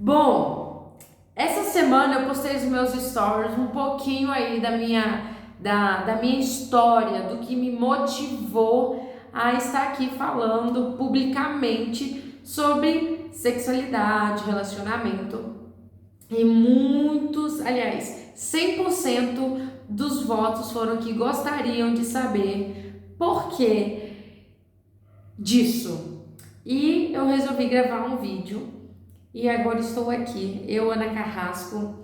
Bom, essa semana eu postei os meus stories um pouquinho aí da minha história, do que me motivou a estar aqui falando publicamente sobre sexualidade, relacionamento. E muitos, aliás, 100% dos votos foram que gostariam de saber por que disso. E eu resolvi gravar um vídeo e agora estou aqui, eu, Ana Carrasco,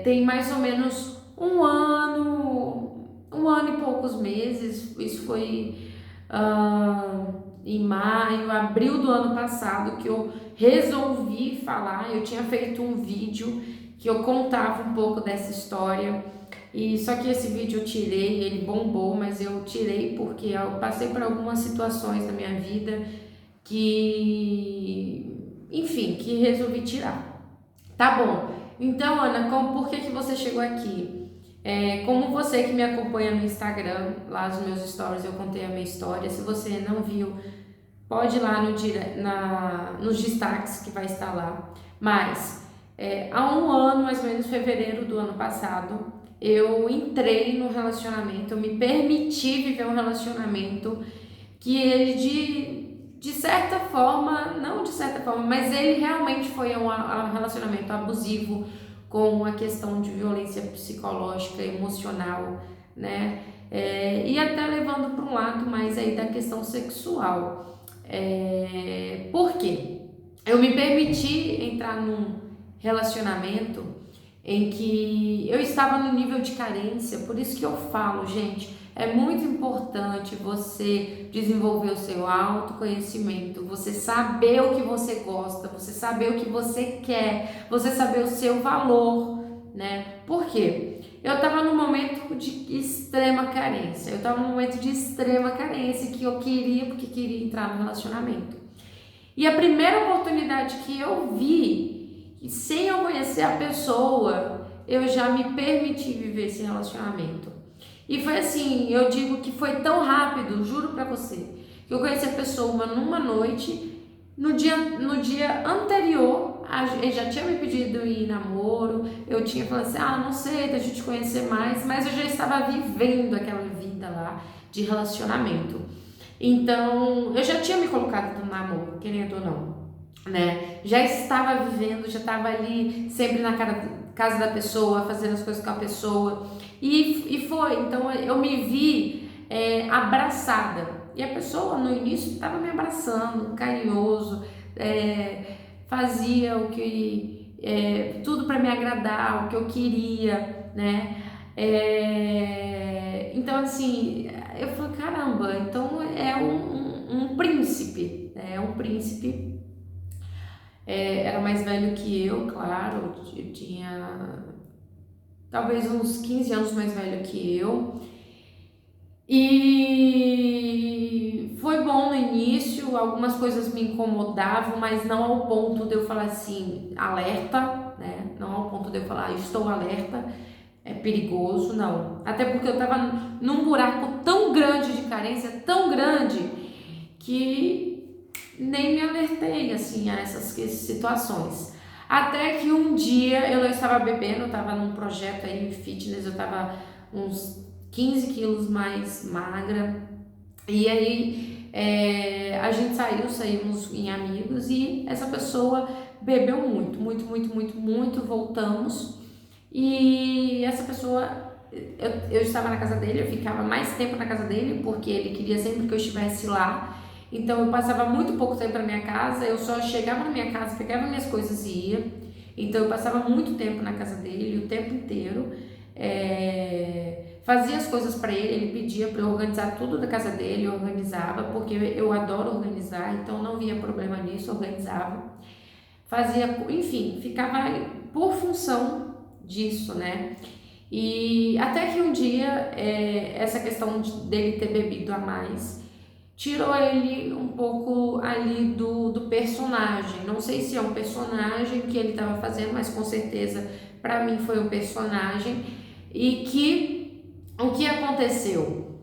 tem mais ou menos um ano e poucos meses, isso foi em maio, abril do ano passado que eu resolvi falar. Eu tinha feito um vídeo que eu contava um pouco dessa história, e só que esse vídeo eu tirei, ele bombou, mas eu tirei porque eu passei por algumas situações na minha vida que resolvi tirar. Tá bom. Então, Ana, por que você chegou aqui? Como você que me acompanha no Instagram, lá nos meus stories eu contei a minha história. Se você não viu, pode ir lá nos destaques que vai estar lá. Mas, há um ano, mais ou menos fevereiro do ano passado, eu entrei no relacionamento, eu me permiti viver um relacionamento que ele de certa forma, não de certa forma, mas ele realmente foi um relacionamento abusivo, com a questão de violência psicológica, emocional, né? E até levando para um lado mais aí da questão sexual. Por quê? Eu me permiti entrar num relacionamento em que eu estava no nível de carência, por isso que eu falo, gente, é muito importante você desenvolver o seu autoconhecimento, você saber o que você gosta, você saber o que você quer, você saber o seu valor, né? Por quê? Eu estava num momento de extrema carência, que eu queria, porque queria entrar no relacionamento. E a primeira oportunidade que eu vi, e sem eu conhecer a pessoa, eu já me permiti viver esse relacionamento. E foi assim, eu digo que foi tão rápido, juro pra você, que eu conheci a pessoa numa noite, no dia anterior, ele já tinha me pedido ir namoro, eu tinha falado assim, não sei, deixa eu te conhecer mais, mas eu já estava vivendo aquela vida lá de relacionamento. Então, eu já tinha me colocado no namoro, querendo ou não, né? Já estava vivendo, já estava ali sempre na casa da pessoa, fazendo as coisas com a pessoa, e foi. Então, eu me vi abraçada, e a pessoa no início estava me abraçando, carinhoso, fazia o que tudo para me agradar, o que eu queria, né? Então, assim, eu falei, caramba, então é um príncipe, né? É um príncipe. Era mais velho que eu, claro, eu tinha talvez uns 15 anos mais velho que eu. E foi bom no início, algumas coisas me incomodavam, mas não ao ponto de eu falar assim, alerta, né? Não ao ponto de eu falar, estou alerta, é perigoso, não. Até porque eu tava num buraco tão grande de carência, tão grande, que nem me alertei assim a essas situações. Até que um dia eu não estava bebendo, eu estava num projeto aí fitness, eu estava uns 15 quilos mais magra, e aí a gente saímos em amigos, e essa pessoa bebeu muito, muito, muito, muito, muito, voltamos, e essa pessoa, eu estava na casa dele, eu ficava mais tempo na casa dele, porque ele queria sempre que eu estivesse lá. Então eu passava muito pouco tempo na minha casa, eu só chegava na minha casa, pegava minhas coisas e ia. Então eu passava muito tempo na casa dele, o tempo inteiro. Fazia as coisas para ele, ele pedia para eu organizar tudo da casa dele, eu organizava, porque eu adoro organizar, então não via problema nisso, organizava. Fazia, enfim, ficava por função disso, né? E até que um dia, essa questão dele ter bebido a mais tirou ele um pouco ali do personagem. Não sei se é um personagem que ele estava fazendo, mas com certeza para mim foi um personagem. E que o que aconteceu?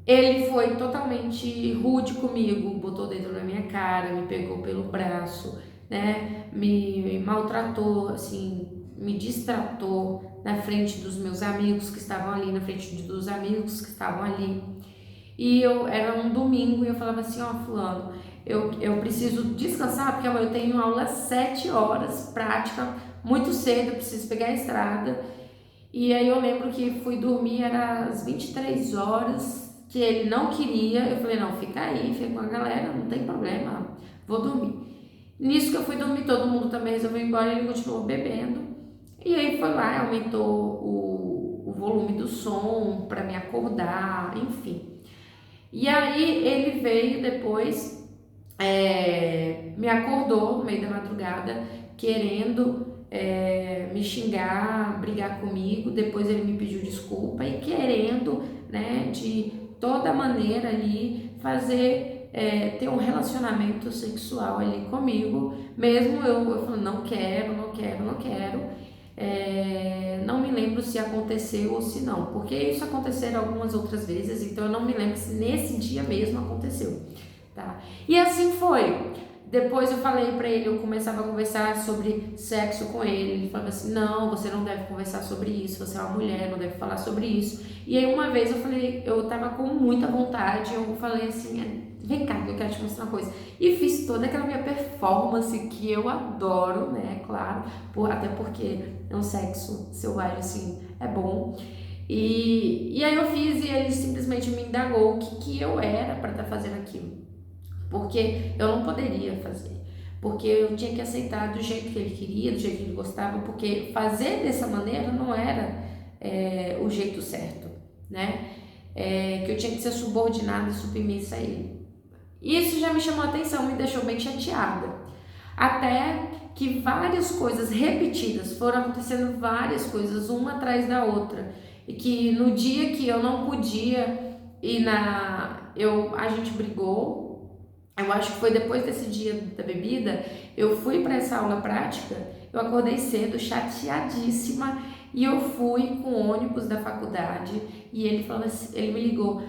Ele foi totalmente rude comigo, botou o dedo na minha cara, me pegou pelo braço, né, me maltratou, assim, me distratou na frente dos meus amigos que estavam ali, na frente dos amigos que estavam ali. E era um domingo e eu falava assim, ó, fulano, eu preciso descansar porque eu tenho aula às 7 horas, prática, muito cedo, eu preciso pegar a estrada. E aí eu lembro que fui dormir, era às 23 horas, que ele não queria, eu falei, não, fica aí, fica com a galera, não tem problema, vou dormir. Nisso que eu fui dormir, todo mundo também resolveu ir embora, ele continuou bebendo. E aí foi lá, aumentou o volume do som para me acordar, enfim. E aí ele veio depois, me acordou no meio da madrugada, querendo me xingar, brigar comigo. Depois ele me pediu desculpa e querendo, né, de toda maneira ali fazer, ter um relacionamento sexual ali comigo, mesmo eu falando, não quero, não quero, não quero. Não me lembro se aconteceu ou se não, porque isso aconteceu algumas outras vezes, então eu não me lembro se nesse dia mesmo aconteceu, tá? E assim foi. Depois eu falei pra ele, eu começava a conversar sobre sexo com ele falava assim, não, você não deve conversar sobre isso, você é uma mulher, não deve falar sobre isso. E aí uma vez eu falei, eu tava com muita vontade, eu falei assim, vem cá que eu quero te mostrar uma coisa. E fiz toda aquela minha performance que eu adoro, né, claro, até porque é um sexo selvagem, assim, é bom. E aí eu fiz e ele simplesmente me indagou o que eu era para estar fazendo aquilo. Porque eu não poderia fazer, porque eu tinha que aceitar do jeito que ele queria, do jeito que ele gostava, porque fazer dessa maneira não era o jeito certo, né? Que eu tinha que ser subordinada e submissa a ele. Isso já me chamou a atenção, me deixou bem chateada. Até que várias coisas repetidas, foram acontecendo várias coisas, uma atrás da outra, e que no dia que eu não podia ir a gente brigou. Eu acho que foi depois desse dia da bebida, eu fui para essa aula prática, eu acordei cedo, chateadíssima, e eu fui com o ônibus da faculdade, e ele falou assim, ele me ligou,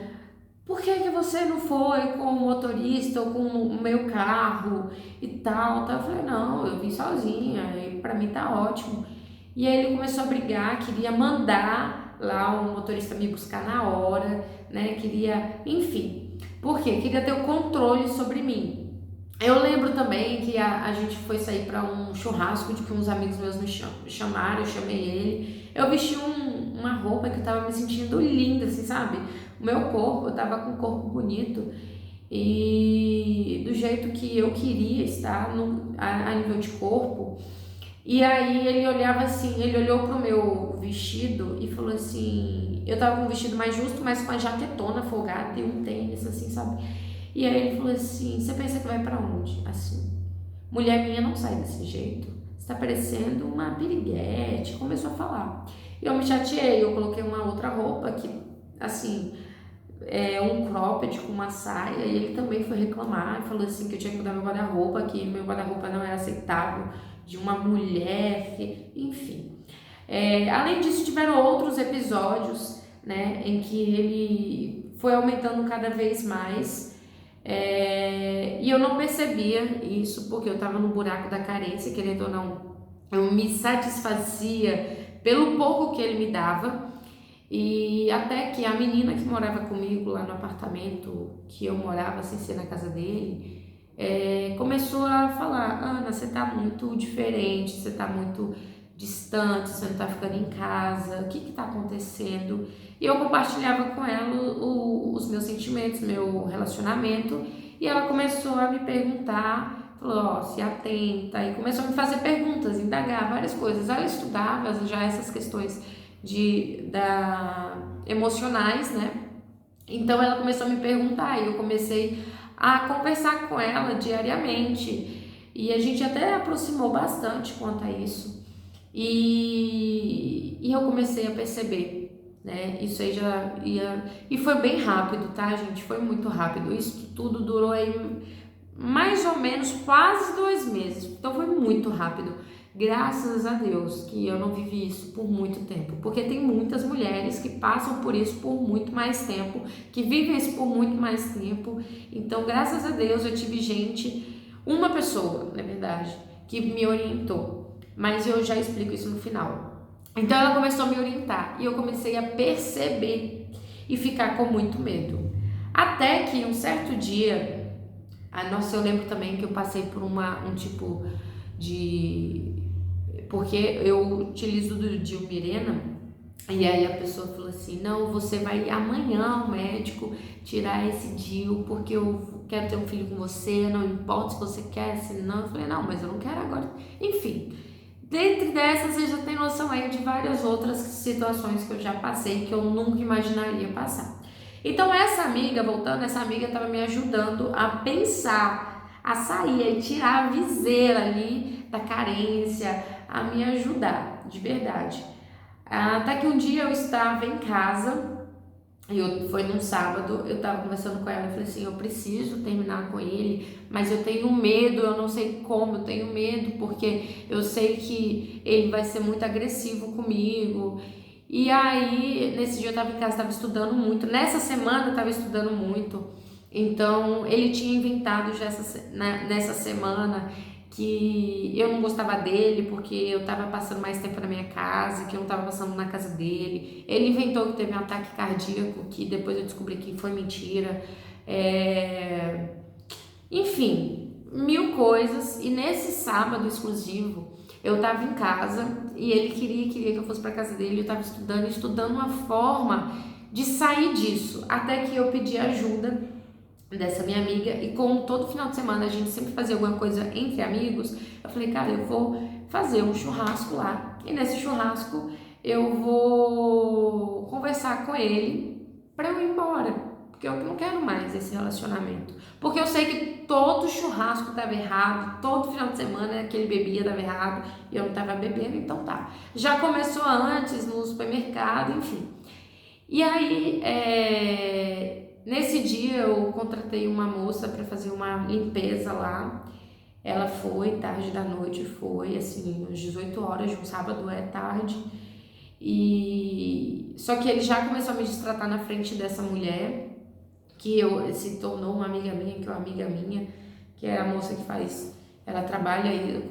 por que você não foi com o motorista ou com o meu carro e tal? Eu falei, não, eu vim sozinha, e pra mim tá ótimo. E aí ele começou a brigar, queria mandar lá o motorista me buscar na hora, né, queria, enfim. Por quê? Queria ter o controle sobre mim. Eu lembro também que a gente foi sair para um churrasco de que uns amigos meus me chamaram, eu chamei ele. Eu vesti uma roupa que eu tava me sentindo linda, assim, sabe? O meu corpo, eu tava com um corpo bonito e do jeito que eu queria estar a nível de corpo. E aí ele olhava assim, ele olhou pro meu vestido e falou assim, eu tava com um vestido mais justo, mas com a jaquetona folgada e um tênis, assim, sabe? E aí ele falou assim, você pensa que vai pra onde? Assim, mulher minha não sai desse jeito, você tá parecendo uma piriguete, começou a falar. E eu me chateei, eu coloquei uma outra roupa que, assim, um cropped com uma saia, e ele também foi reclamar e falou assim que eu tinha que mudar meu guarda-roupa, que meu guarda-roupa não era aceitável de uma mulher, enfim. Além disso, tiveram outros episódios, né, em que ele foi aumentando cada vez mais, e eu não percebia isso porque eu estava no buraco da carência, querendo ou não, eu me satisfazia pelo pouco que ele me dava. E até que a menina que morava comigo lá no apartamento que eu morava, sem ser na casa dele, começou a falar, Ana, você tá muito diferente, você tá muito distante, você não tá ficando em casa, o que tá acontecendo? E eu compartilhava com ela os meus sentimentos, meu relacionamento, e ela começou a me perguntar, falou, ó, se atenta, e começou a me fazer perguntas, indagar várias coisas. Ela estudava já essas questões emocionais, né? Então ela começou a me perguntar e eu comecei a conversar com ela diariamente e a gente até aproximou bastante quanto a isso e eu comecei a perceber, né? Isso aí já ia e foi bem rápido, tá, gente? Foi muito rápido. Isso tudo durou aí mais ou menos quase 2 meses, então foi muito rápido. Graças a Deus que eu não vivi isso por muito tempo, porque tem muitas mulheres que passam por isso por muito mais tempo, que vivem isso por muito mais tempo. Então, graças a Deus eu tive uma pessoa, na verdade, que me orientou, mas eu já explico isso no final. Então ela começou a me orientar e eu comecei a perceber e ficar com muito medo. Até que um certo dia, nossa, eu lembro também que eu passei por um tipo de... Porque eu utilizo do Dilmirena, e aí a pessoa falou assim, não, você vai amanhã ao médico tirar esse DIU, porque eu quero ter um filho com você, não importa se você quer, se não. Eu falei, não, mas eu não quero agora. Enfim, dentre dessas você já tem noção aí de várias outras situações que eu já passei, que eu nunca imaginaria passar. Então essa amiga, voltando, essa amiga estava me ajudando a pensar, a sair, a tirar a viseira ali da carência, a me ajudar, de verdade. Até que um dia eu estava em casa, foi num sábado, eu estava conversando com ela e falei assim, eu preciso terminar com ele, mas eu tenho medo, eu não sei como, eu tenho medo, porque eu sei que ele vai ser muito agressivo comigo. E aí, nesse dia eu estava em casa, estava estudando muito, nessa semana eu estava estudando muito, então ele tinha inventado já nessa semana que eu não gostava dele porque eu estava passando mais tempo na minha casa, que eu não estava passando na casa dele. Ele inventou que teve um ataque cardíaco, que depois eu descobri que foi mentira. Enfim, mil coisas. E nesse sábado exclusivo, eu estava em casa e ele queria que eu fosse para casa dele. Eu estava estudando uma forma de sair disso, até que eu pedi ajuda dessa minha amiga, e como todo final de semana a gente sempre fazia alguma coisa entre amigos, eu falei, cara, eu vou fazer um churrasco lá, e nesse churrasco eu vou conversar com ele para eu ir embora, porque eu não quero mais esse relacionamento, porque eu sei que todo churrasco estava errado, todo final de semana que ele bebia estava errado, e eu não estava bebendo, então tá, já começou antes no supermercado, enfim. E aí, nesse dia eu contratei uma moça para fazer uma limpeza lá. Ela foi tarde da noite, foi assim, às 18 horas de um sábado é tarde. E só que ele já começou a me destratar na frente dessa mulher, que se tornou uma amiga minha, que é uma amiga minha, que é a moça que faz, ela trabalha aí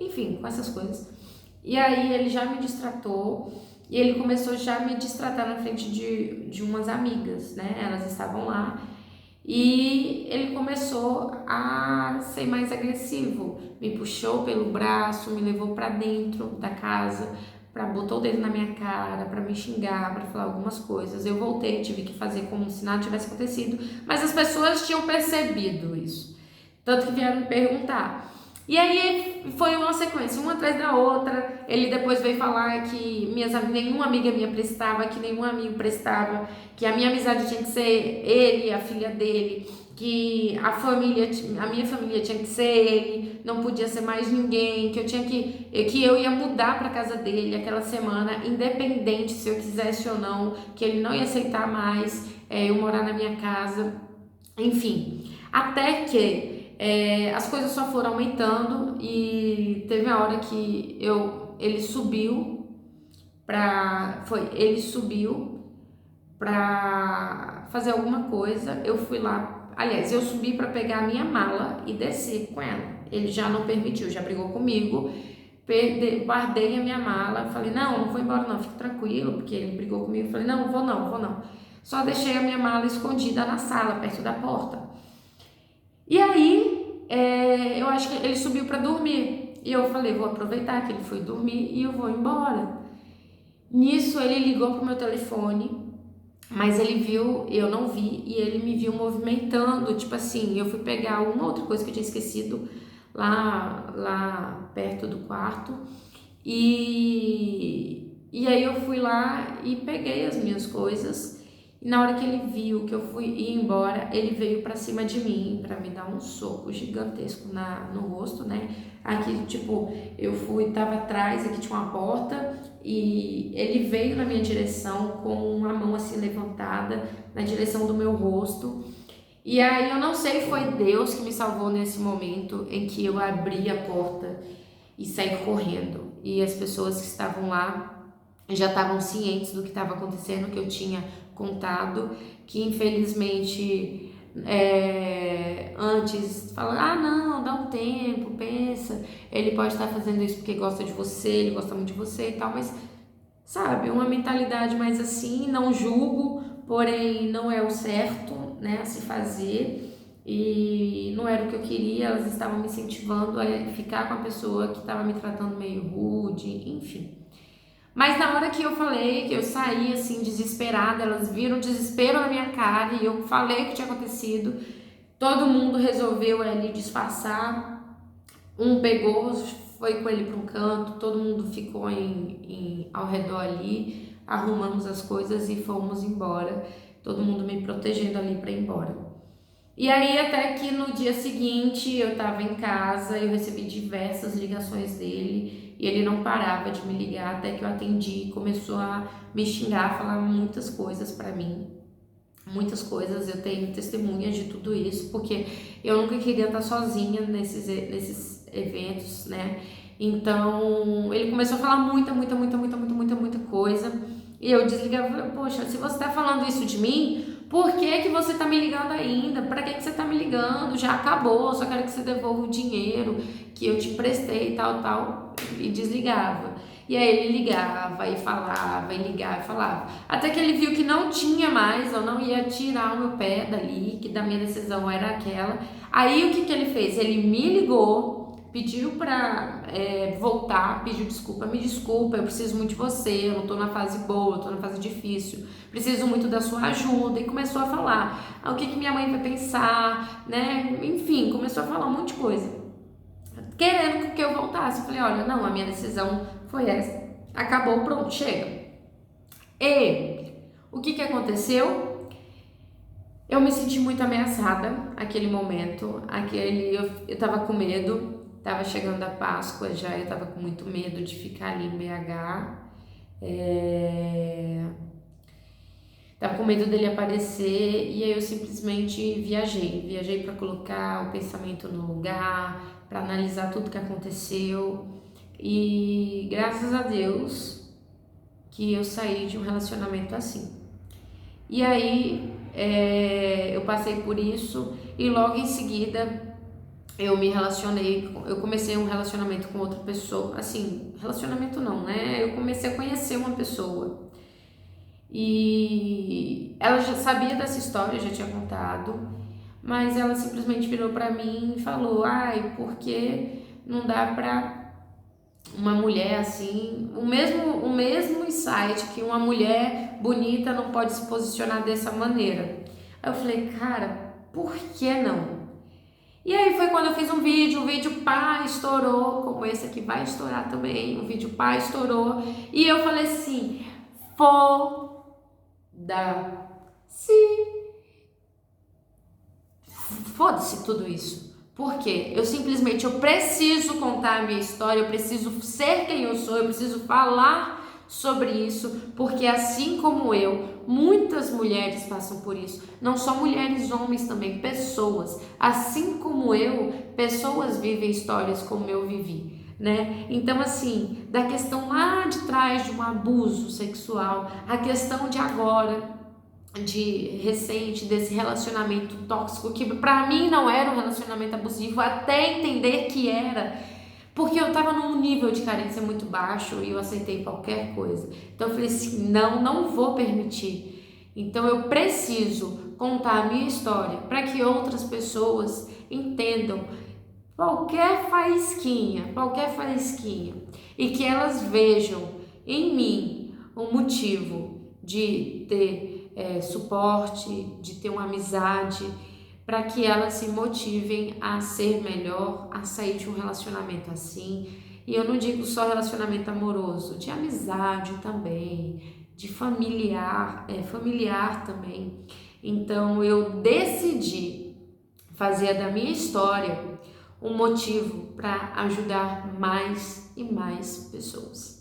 enfim, com essas coisas. E aí ele já me destratou. E ele começou já a me destratar na frente de umas amigas, né? Elas estavam lá. E ele começou a ser mais agressivo. Me puxou pelo braço, me levou para dentro da casa, botou o dedo na minha cara, para me xingar, para falar algumas coisas. Eu voltei, tive que fazer como se nada tivesse acontecido. Mas as pessoas tinham percebido isso. Tanto que vieram me perguntar. E aí foi uma sequência, uma atrás da outra. Ele depois veio falar que nenhuma amiga minha prestava, que nenhum amigo prestava, que a minha amizade tinha que ser ele, a filha dele, que a minha família tinha que ser ele, não podia ser mais ninguém, que eu ia mudar para casa dele aquela semana, independente se eu quisesse ou não, que ele não ia aceitar mais eu morar na minha casa, enfim. Até que as coisas só foram aumentando e teve uma hora que ele subiu pra fazer alguma coisa. Eu fui lá, aliás, eu subi para pegar a minha mala e descer com ela. Ele já não permitiu, já brigou comigo. Guardei a minha mala, falei, não vou embora não, fique tranquilo, porque ele brigou comigo. Falei, não vou não. Só deixei a minha mala escondida na sala, perto da porta. E aí, eu acho que ele subiu para dormir. E eu falei, vou aproveitar que ele foi dormir e eu vou embora. Nisso, ele ligou pro meu telefone, mas ele viu, eu não vi, e ele me viu movimentando, tipo assim, eu fui pegar uma outra coisa que eu tinha esquecido lá perto do quarto. E aí eu fui lá e peguei as minhas coisas. E na hora que ele viu que eu fui ir embora, ele veio pra cima de mim pra me dar um soco gigantesco no rosto, né? Aqui, tipo, tava atrás, aqui tinha uma porta, e ele veio na minha direção com a mão assim levantada na direção do meu rosto. E aí eu não sei, foi Deus que me salvou nesse momento em que eu abri a porta e saí correndo. E as pessoas que estavam lá já estavam cientes do que estava acontecendo, que eu tinha contado, que infelizmente antes, falando, ah não, dá um tempo, pensa, ele pode estar fazendo isso porque gosta de você, ele gosta muito de você e tal, mas sabe, uma mentalidade mais assim, não julgo, porém não é o certo, né, a se fazer, e não era o que eu queria, elas estavam me incentivando a ficar com a pessoa que estava me tratando meio rude, enfim. Mas na hora que eu falei, que eu saí assim desesperada, elas viram o desespero na minha cara e eu falei o que tinha acontecido, todo mundo resolveu ali disfarçar, um pegou, foi com ele para um canto, todo mundo ficou ao redor ali, arrumamos as coisas e fomos embora, todo mundo me protegendo ali para ir embora. E aí até que no dia seguinte eu estava em casa, eu recebi diversas ligações dele e ele não parava de me ligar até que eu atendi, começou a me xingar, falar muitas coisas para mim, muitas coisas, eu tenho testemunhas de tudo isso, porque eu nunca queria estar sozinha nesses eventos, né? Então ele começou a falar muita coisa e eu desligava e falei, poxa, se você tá falando isso de mim, por que você tá me ligando ainda? Pra que você tá me ligando? Já acabou, só quero que você devolva o dinheiro que eu te emprestei e tal, e desligava. E aí ele ligava e falava, e ligava e falava. Até que ele viu que não tinha mais, eu não ia tirar o meu pé dali, que da minha decisão era aquela. Aí o que ele fez? Ele me ligou, pediu pra voltar, pediu desculpa, me desculpa, eu preciso muito de você, eu não tô na fase boa, eu tô na fase difícil, preciso muito da sua ajuda, e começou a falar o que minha mãe vai pensar, né, enfim, começou a falar um monte de coisa, querendo que eu voltasse. Eu falei, olha, não, a minha decisão foi essa, acabou, pronto, chega. E o que aconteceu? Eu me senti muito ameaçada naquele momento, eu tava com medo, tava chegando a Páscoa já, eu tava com muito medo de ficar ali em BH, tava com medo dele aparecer, e aí eu simplesmente viajei para colocar o pensamento no lugar, para analisar tudo que aconteceu, e graças a Deus que eu saí de um relacionamento assim. E aí eu passei por isso e logo em seguida eu comecei um relacionamento com outra pessoa, assim, relacionamento não, né? Eu comecei a conhecer uma pessoa e ela já sabia dessa história, já tinha contado, mas ela simplesmente virou pra mim e falou, ai, porque não dá pra uma mulher assim, o mesmo insight que uma mulher bonita não pode se posicionar dessa maneira. Aí eu falei, cara, por que não? E aí foi quando eu fiz um vídeo pá, estourou, como esse aqui vai estourar também, o vídeo pá, estourou, e eu falei assim, foda-se tudo isso. Porque eu preciso contar a minha história, eu preciso ser quem eu sou, eu preciso falar sobre isso, porque assim como eu, muitas mulheres passam por isso, não só mulheres, homens também, pessoas, assim como eu, pessoas vivem histórias como eu vivi, né? Então assim, da questão lá de trás de um abuso sexual, a questão de agora, de recente, desse relacionamento tóxico, que pra mim não era um relacionamento abusivo, até entender que era, porque eu tava num nível de carência muito baixo e eu aceitei qualquer coisa. Então eu falei assim, não vou permitir. Então eu preciso contar a minha história para que outras pessoas entendam qualquer faísquinha, e que elas vejam em mim um motivo de ter suporte, de ter uma amizade, para que elas se motivem a ser melhor, a sair de um relacionamento assim. E eu não digo só relacionamento amoroso, de amizade também, de familiar também. Então eu decidi fazer da minha história um motivo para ajudar mais e mais pessoas.